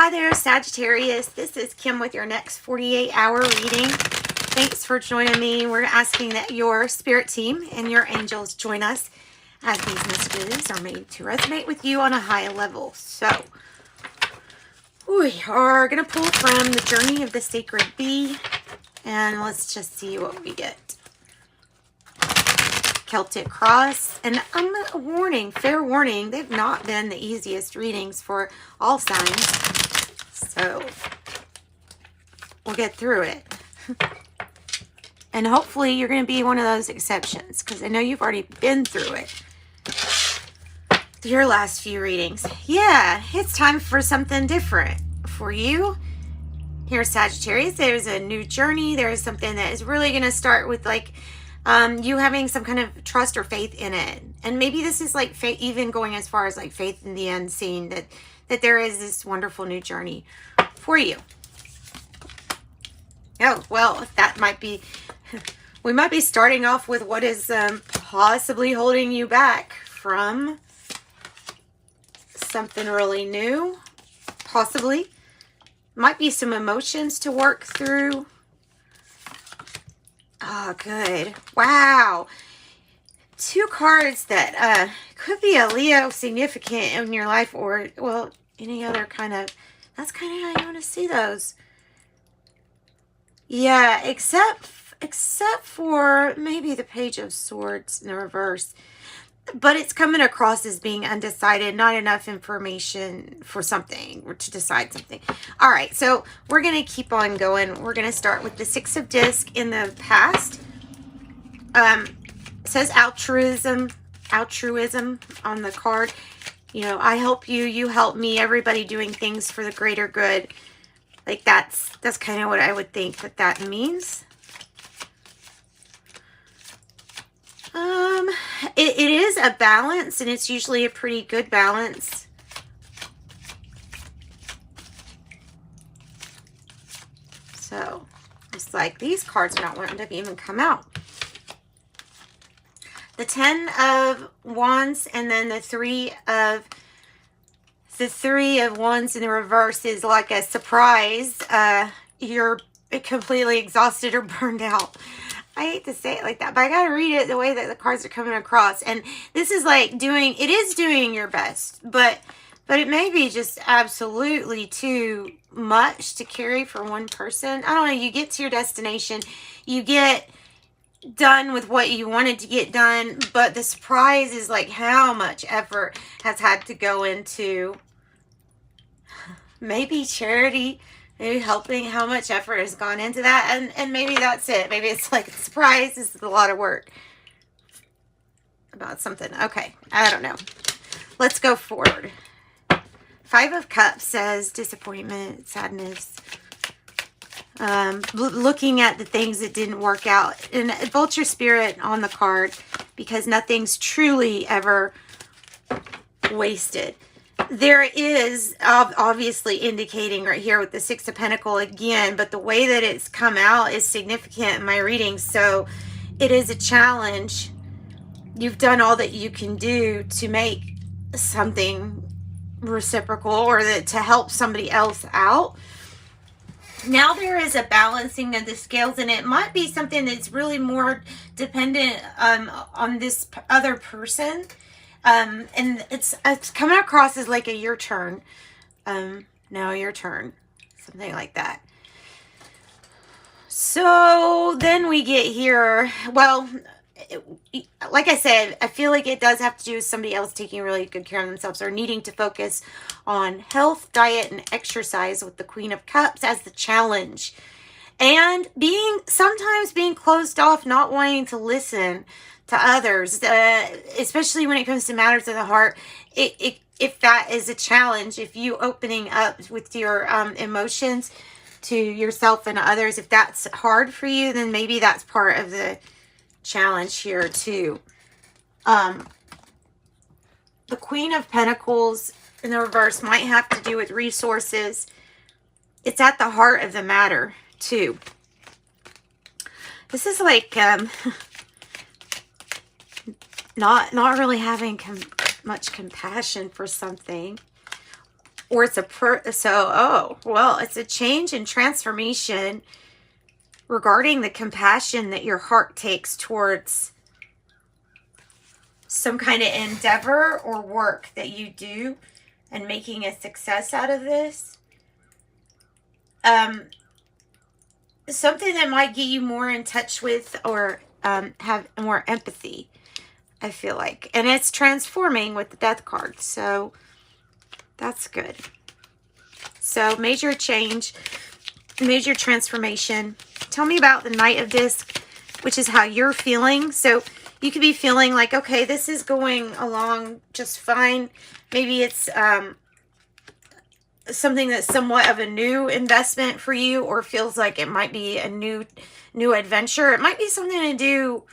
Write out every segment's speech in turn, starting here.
Hi there, Sagittarius. This is Kim with your next 48-hour reading. Thanks for joining me. We're asking that your spirit team and your angels join us as these messages are made to resonate with you on a high level. So, we are going to pull from the Journey of the Sacred Bee, and let's just see what we get. Celtic Cross, and I'm a warning, fair warning, they've not been the easiest readings for all signs, so we'll get through it. And hopefully you're going to be one of those exceptions, because I know you've already been through it. Your last few readings. Yeah, it's time for something different for you. Here, Sagittarius, there's a new journey. There's something that is really going to start with like you having some kind of trust or faith in it. And maybe this is like faith, even going as far as like faith in the unseen, that there is this wonderful new journey for you. Oh, well, that might be, we might be starting off with what is possibly holding you back from something really new. Possibly. Might be some emotions to work through. Oh, good. Wow. Two cards that could be a Leo significant in your life, or, well, any other kind of, that's kind of how you want to see those. Yeah, except for maybe the Page of Swords in the reverse. But it's coming across as being undecided, not enough information for something, or to decide something. All right, so we're going to keep on going. We're going to start with the Six of Discs in the past. It says altruism on the card. You know, I help you, you help me, everybody doing things for the greater good. Like that's kind of what I would think that means. It is a balance, and it's usually a pretty good balance. So, it's like these cards are not wanting to even come out. The 10 of Wands, and then the three of Wands in the reverse is like a surprise. You're completely exhausted or burned out. I hate to say it like that, but I gotta read it the way that the cards are coming across. And this is like it is doing your best, but it may be just absolutely too much to carry for one person. I don't know, you get to your destination, you get done with what you wanted to get done, but the surprise is like how much effort has had to go into maybe charity, maybe helping, how much effort has gone into that, and maybe that's it. Maybe it's like a surprise, this is a lot of work about something. Okay, I don't know. Let's go forward. Five of Cups says disappointment, sadness, looking at the things that didn't work out, and vulture spirit on the card, because nothing's truly ever wasted. There is obviously indicating right here with the Six of Pentacles again, but the way that it's come out is significant in my reading. So it is a challenge. You've done all that you can do to make something reciprocal, or to help somebody else out. Now there is a balancing of the scales, and it might be something that's really more dependent on this other person. And it's coming across as like a your turn. Now your turn. Something like that. So then we get here. Well, like I said, I feel like it does have to do with somebody else taking really good care of themselves, or needing to focus on health, diet, and exercise, with the Queen of Cups as the challenge. And sometimes being closed off, not wanting to listen to others, especially when it comes to matters of the heart. If that is a challenge, if you opening up with your emotions to yourself and others, if that's hard for you, then maybe that's part of the challenge here too. The Queen of Pentacles in the reverse might have to do with resources. It's at the heart of the matter too. This is like not really having much compassion for something, Or it's it's a change and transformation regarding the compassion that your heart takes towards some kind of endeavor or work that you do and making a success out of this. Something that might get you more in touch with or have more empathy, I feel like. And it's transforming with the Death card. So that's good. So major change, major transformation. Tell me about the Knight of Disc, which is how you're feeling. So you could be feeling like, okay, this is going along just fine. Maybe it's something that's somewhat of a new investment for you, or feels like it might be a new adventure. It might be something to do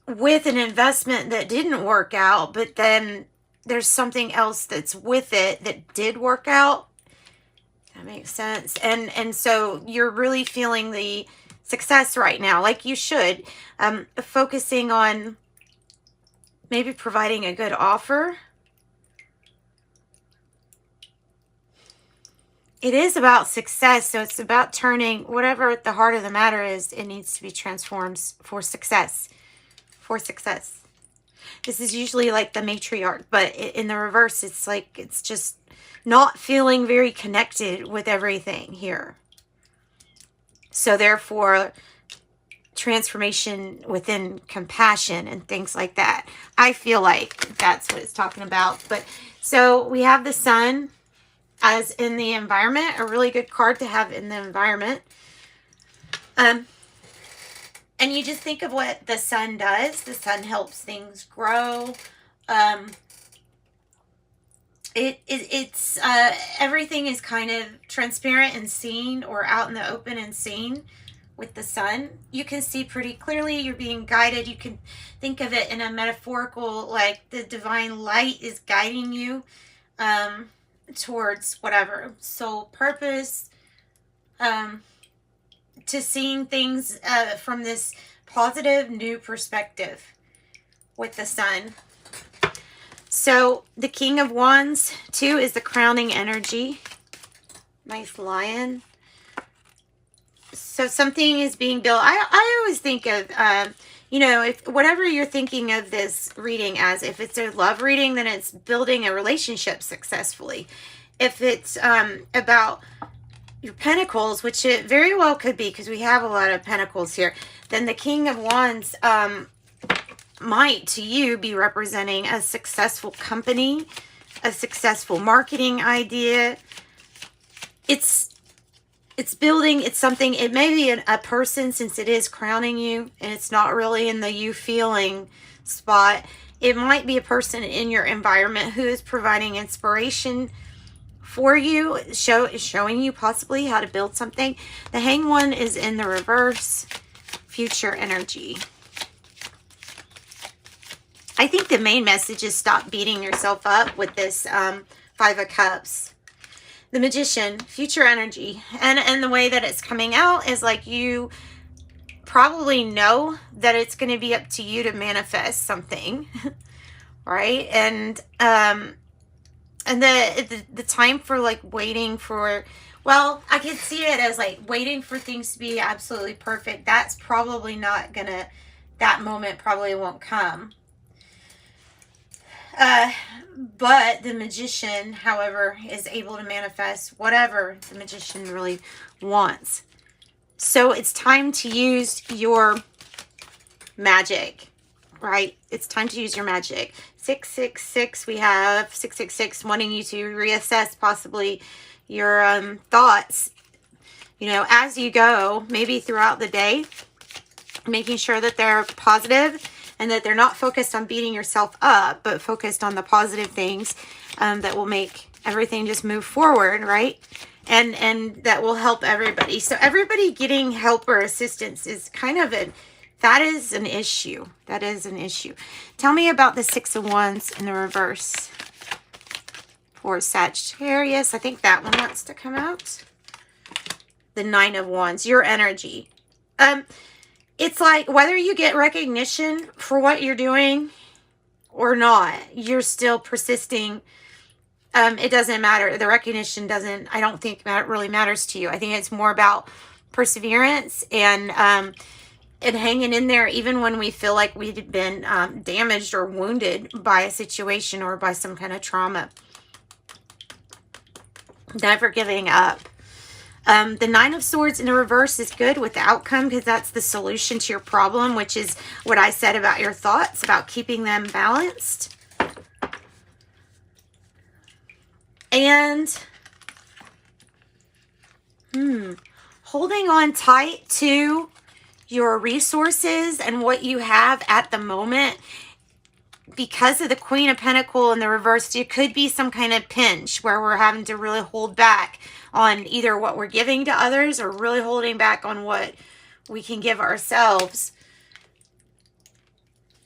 with an investment that didn't work out, but then there's something else that's with it that did work out. That makes sense. And so you're really feeling the success right now, like you should. Focusing on maybe providing a good offer. It is about success, so it's about turning whatever at the heart of the matter is, it needs to be transformed for success. For success. This is usually like the matriarch, but in the reverse, it's like it's just not feeling very connected with everything here. So therefore, transformation within compassion and things like that. I feel like that's what it's talking about. But so we have the Sun as in the environment, a really good card to have in the environment. And you just think of what the Sun does. The Sun helps things grow. It's everything is kind of transparent and seen, or out in the open and seen with the Sun. You can see pretty clearly. You're being guided. You can think of it in a metaphorical, like the divine light is guiding you towards whatever soul purpose, to seeing things from this positive new perspective with the Sun. So the King of Wands too is the crowning energy. Nice lion. So something is being built. I always think of you know, if whatever you're thinking of this reading as, if it's a love reading, then it's building a relationship successfully. If it's about your pentacles, which it very well could be, because we have a lot of pentacles here, then the King of Wands might to you be representing a successful company, a successful marketing idea. It's building, it's something, it may be a person, since it is crowning you and it's not really in the you feeling spot. It might be a person in your environment who is providing inspiration for you, showing you possibly how to build something. The Hanged One is in the reverse, future energy. I think the main message is stop beating yourself up with this Five of Cups. The Magician, future energy. And the way that it's coming out is like you probably know that it's going to be up to you to manifest something, right? And the time for like waiting for, well, I could see it as like waiting for things to be absolutely perfect. That's probably not gonna, that moment probably won't come. But the Magician, however, is able to manifest whatever the Magician really wants. So it's time to use your magic, right? It's time to use your magic. 666, we have 666 wanting you to reassess possibly your thoughts, you know, as you go, maybe throughout the day, making sure that they're positive and that they're not focused on beating yourself up, but focused on the positive things that will make everything just move forward, right? And that will help everybody. So everybody getting help or assistance is kind of that is an issue. That is an issue. Tell me about the Six of Wands in the reverse for Sagittarius. I think that one wants to come out. The Nine of Wands, your energy. It's like whether you get recognition for what you're doing or not, you're still persisting it doesn't matter. The recognition doesn't, I don't think that really matters to you. I think it's more about perseverance and hanging in there even when we feel like we've been damaged or wounded by a situation or by some kind of trauma. Never giving up. The Nine of Swords in the reverse is good with the outcome because that's the solution to your problem, which is what I said about your thoughts, about keeping them balanced. And holding on tight to your resources and what you have at the moment. Because of the Queen of Pentacles in the reverse, there could be some kind of pinch where we're having to really hold back on either what we're giving to others or really holding back on what we can give ourselves.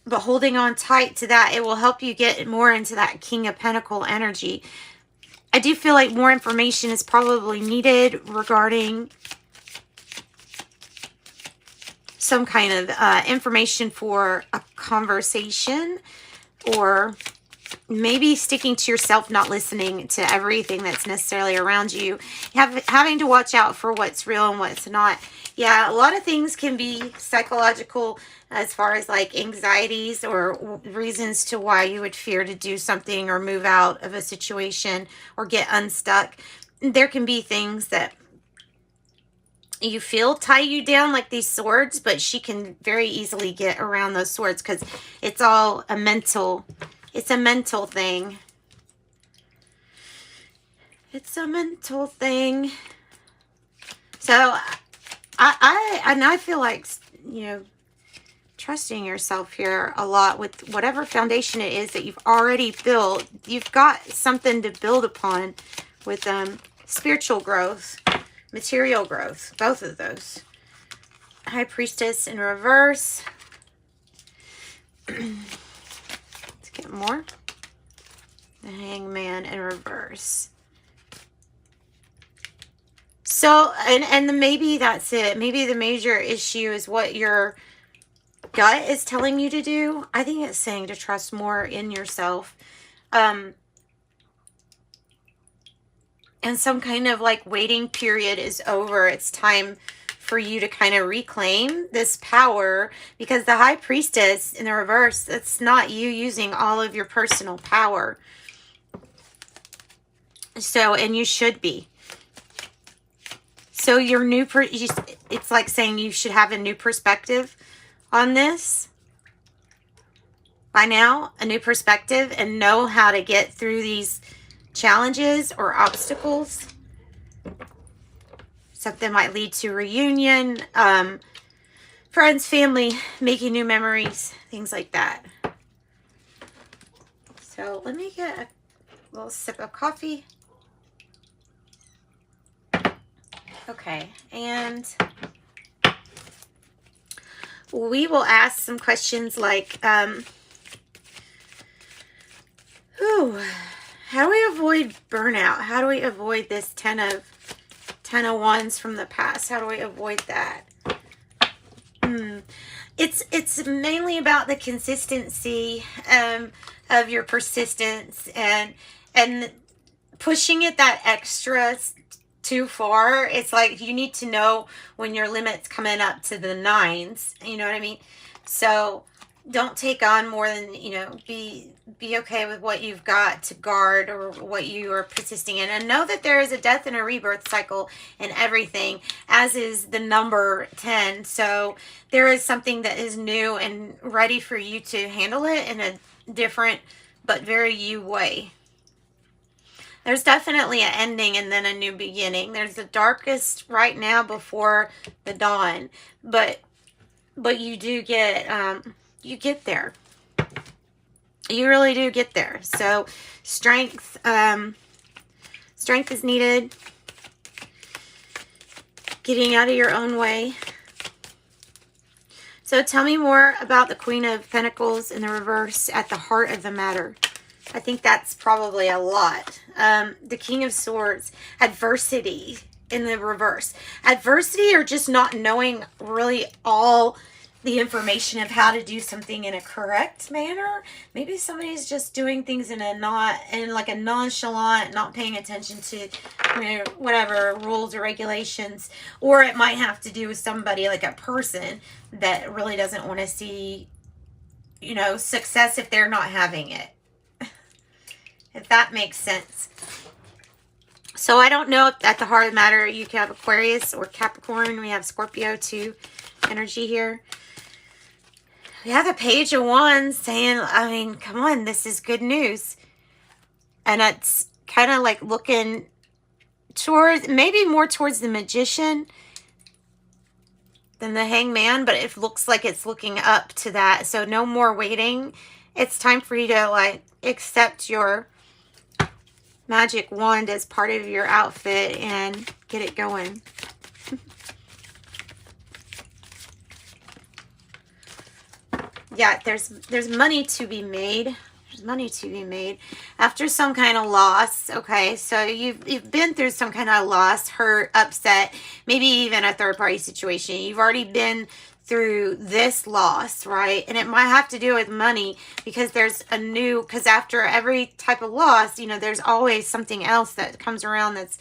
But holding on tight to that, it will help you get more into that King of Pentacles energy. I do feel like more information is probably needed regarding some kind of information for a conversation, or maybe sticking to yourself, not listening to everything that's necessarily around you. Having to watch out for what's real and what's not. Yeah, a lot of things can be psychological as far as like anxieties or reasons to why you would fear to do something or move out of a situation or get unstuck. There can be things that you feel tie you down like these swords, but she can very easily get around those swords because it's all a mental, it's a mental thing. It's a mental thing. So I feel like, you know, trusting yourself here a lot with whatever foundation it is that you've already built. You've got something to build upon with spiritual growth, material growth, both of those. High Priestess in reverse. Let's get more. The Hangman in reverse. So, and maybe that's it. Maybe the major issue is what your gut is telling you to do. I think it's saying to trust more in yourself. And some kind of like waiting period is over. It's time for you to kind of reclaim this power, because the High Priestess in the reverse, that's not you using all of your personal power. So, and you should be. So your new, it's like saying you should have a new perspective on this by now, a new perspective, and know how to get through these challenges or obstacles. Something might lead to reunion, friends, family, making new memories, things like that. So let me get a little sip of coffee. Okay, and we will ask some questions like, how do we avoid burnout? How do we avoid this 10 of Wands from the past? How do we avoid that? It's mainly about the consistency of your persistence and pushing it that extra too far. It's like you need to know when your limit's coming up to the 9s. You know what I mean? So don't take on more than, you know, be okay with what you've got to guard or what you are persisting in. And know that there is a death and a rebirth cycle in everything, as is the number 10. So there is something that is new and ready for you to handle it in a different but very you way. There's definitely an ending and then a new beginning. There's the darkest right now before the dawn, but you do get you get there. You really do get there. So strength is needed. Getting out of your own way. So tell me more about the Queen of Pentacles in the reverse at the heart of the matter. I think that's probably a lot. The King of Swords, adversity in the reverse. Adversity, or just not knowing really all the information of how to do something in a correct manner. Maybe somebody's just doing things in a like a nonchalant, not paying attention to, whatever rules or regulations. Or it might have to do with somebody, like a person that really doesn't want to see, success if they're not having it. If that makes sense. So I don't know if at the heart of the matter you can have Aquarius or Capricorn. We have Scorpio too energy here. We have the Page of Wands saying, I mean, come on, this is good news. And it's kind of like looking towards, maybe more towards the Magician than the Hangman, but it looks like it's looking up to that. So no more waiting. It's time for you to like accept your magic wand as part of your outfit and get it going. Yeah, there's money to be made. There's money to be made after some kind of loss. Okay, so you've been through some kind of loss, hurt, upset, maybe even a third party situation. You've already been through this loss, right? And it might have to do with money, because because after every type of loss, there's always something else that comes around that's,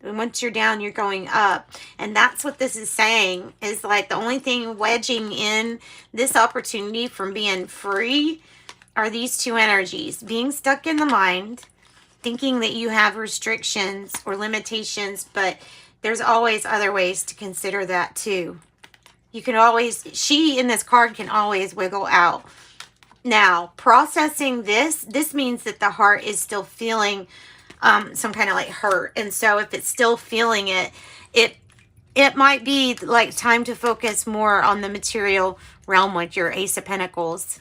once you're down, you're going up. And that's what this is saying, is like the only thing wedging in this opportunity from being free are these two energies: being stuck in the mind, thinking that you have restrictions or limitations, but there's always other ways to consider that too. You can always, she in this card can always wiggle out. Now, processing this means that the heart is still feeling some kind of like hurt. And so if it's still feeling it, it might be like time to focus more on the material realm with your Ace of Pentacles.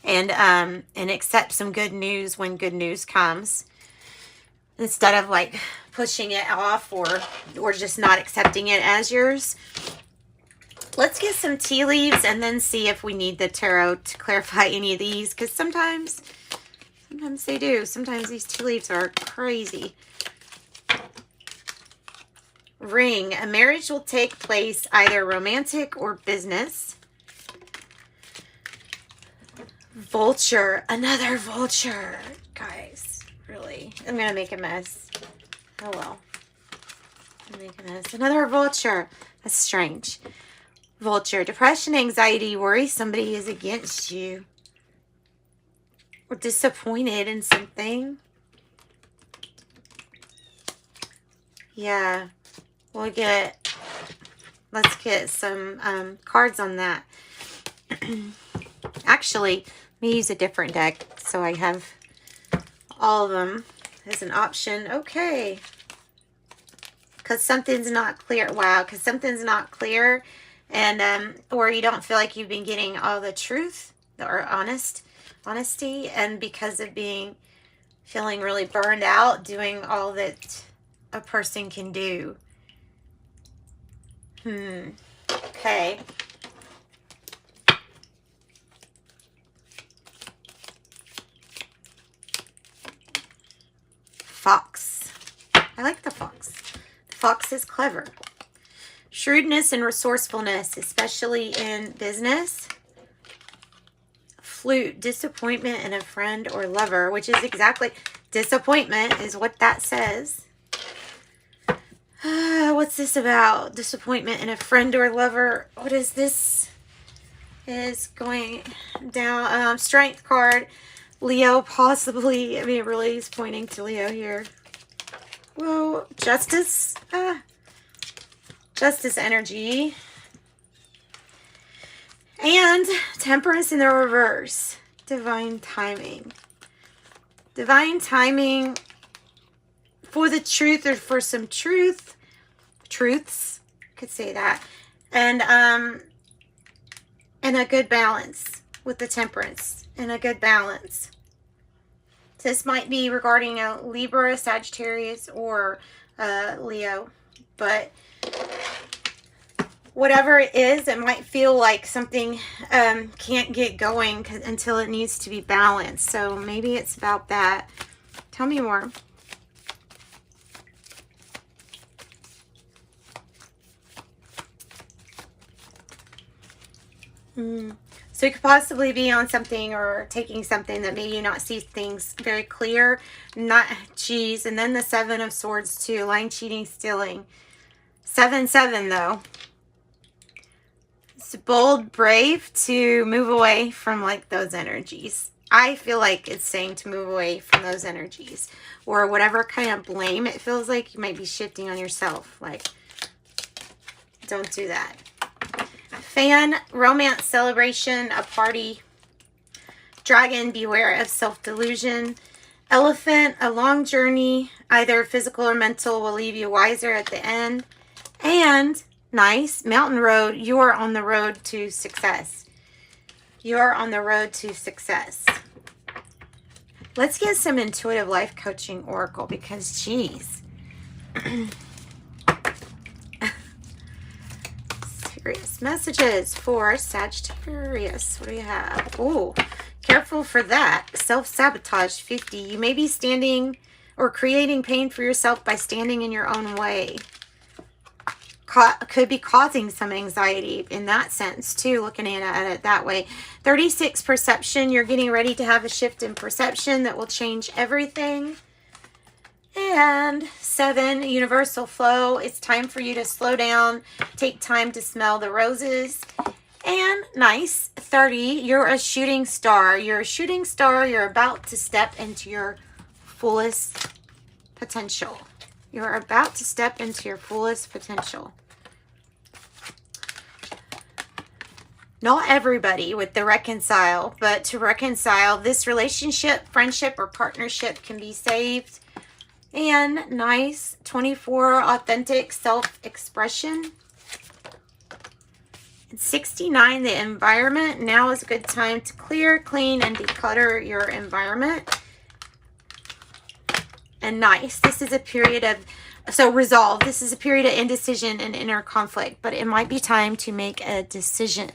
And accept some good news when good news comes, instead of like pushing it off or just not accepting it as yours. Let's get some tea leaves and then see if we need the tarot to clarify any of these, because sometimes they do. Sometimes these tea leaves are crazy. Ring. A marriage will take place either romantic or business. Vulture. Another vulture. Guys, really. I'm going to make a mess. Oh well. I'm going to make a mess. Another vulture. That's strange. Vulture. Depression, anxiety, worry. Somebody is against you. Or disappointed in something. Yeah. Let's get some cards on that. Actually, let me use a different deck so I have all of them as an option. Okay. Because something's not clear. Wow. Because something's not clear. And, or you don't feel like you've been getting all the truth or honesty. And because of feeling really burned out, doing all that a person can do. Okay. Fox. I like the fox. The fox is clever. Shrewdness and resourcefulness, especially in business. Flute. Disappointment in a friend or lover, which is exactly, disappointment is what that says. What's this about? Disappointment in a friend or lover. What is this? Is going down. Strength card. Leo, possibly. I mean, it really is pointing to Leo here. Whoa. Justice. Justice energy. And Temperance in the reverse. Divine timing. Divine timing for the truth, or for some truths. Could say that. And a good balance with the Temperance. And a good balance. This might be regarding a Libra, Sagittarius, or Leo. But whatever it is, it might feel like something can't get going until it needs to be balanced. So maybe it's about that. Tell me more. So you could possibly be on something or taking something that made you not see things very clear. Not, geez. And then the 7 of Swords too. Lying, cheating, stealing. 7-7 though. It's bold, brave to move away from like those energies. I feel like it's saying to move away from those energies. Or whatever kind of blame it feels like you might be shifting on yourself. Like, don't do that. Fan, romance, celebration, a party. Dragon, beware of self-delusion. Elephant, a long journey, either physical or mental, will leave you wiser at the end. And, nice, mountain road, you are on the road to success. You are on the road to success. Let's get some intuitive life coaching oracle because, geez. Serious messages for Sagittarius. What do you have? Oh, careful for that. Self-sabotage, 50. You may be standing or creating pain for yourself by standing in your own way. Could be causing some anxiety in that sense too, looking at it that way. 36, perception. You're getting ready to have a shift in perception that will change everything. And 7, universal flow. It's time for you to slow down, take time to smell the roses. And nice, 30, you're a shooting star. You're a shooting star. You're about to step into your fullest potential. You're about to step into your fullest potential. Not everybody with the reconcile, but to reconcile, this relationship, friendship, or partnership can be saved. And nice, 24, authentic self-expression. And 69, the environment. Now is a good time to clear, clean, and declutter your environment. And nice, this is a period of, so resolve. This is a period of indecision and inner conflict, but it might be time to make a decision.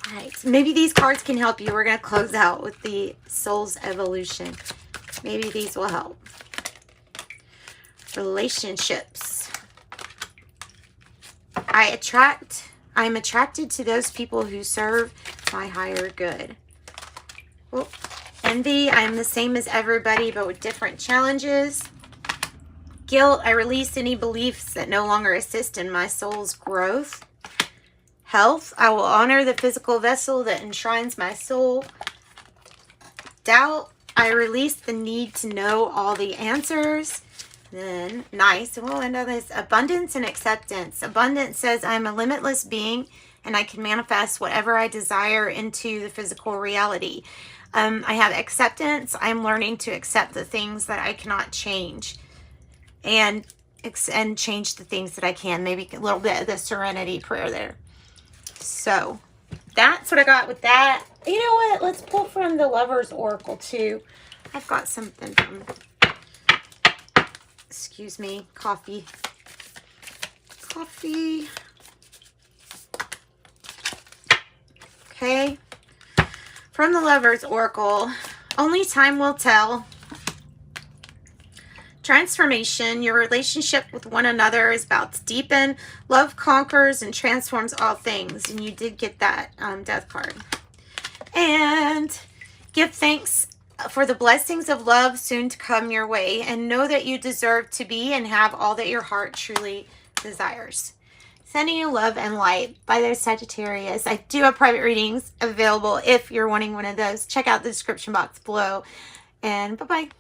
All right, maybe these cards can help you. We're going to close out with the Soul's Evolution. Maybe these will help. Relationships. I'm attracted to those people who serve my higher good. Oh, envy. I'm the same as everybody, but with different challenges. Guilt. I release any beliefs that no longer assist in my soul's growth. Health. I will honor the physical vessel that enshrines my soul. Doubt. I release the need to know all the answers. Then, nice. We'll end on this. Abundance and acceptance. Abundance says I'm a limitless being and I can manifest whatever I desire into the physical reality. I have acceptance. I'm learning to accept the things that I cannot change and change the things that I can. Maybe a little bit of the serenity prayer there. So that's what I got with that. You know what? Let's pull from the Lover's Oracle too. I've got something from, excuse me, coffee. Okay. From the Lover's Oracle, only time will tell. Transformation. Your relationship with one another is about to deepen. Love conquers and transforms all things. And you did get that death card. And give thanks for the blessings of love soon to come your way. And know that you deserve to be and have all that your heart truly desires. Sending you love and light by their Sagittarius. I do have private readings available if you're wanting one of those. Check out the description box below. And bye-bye.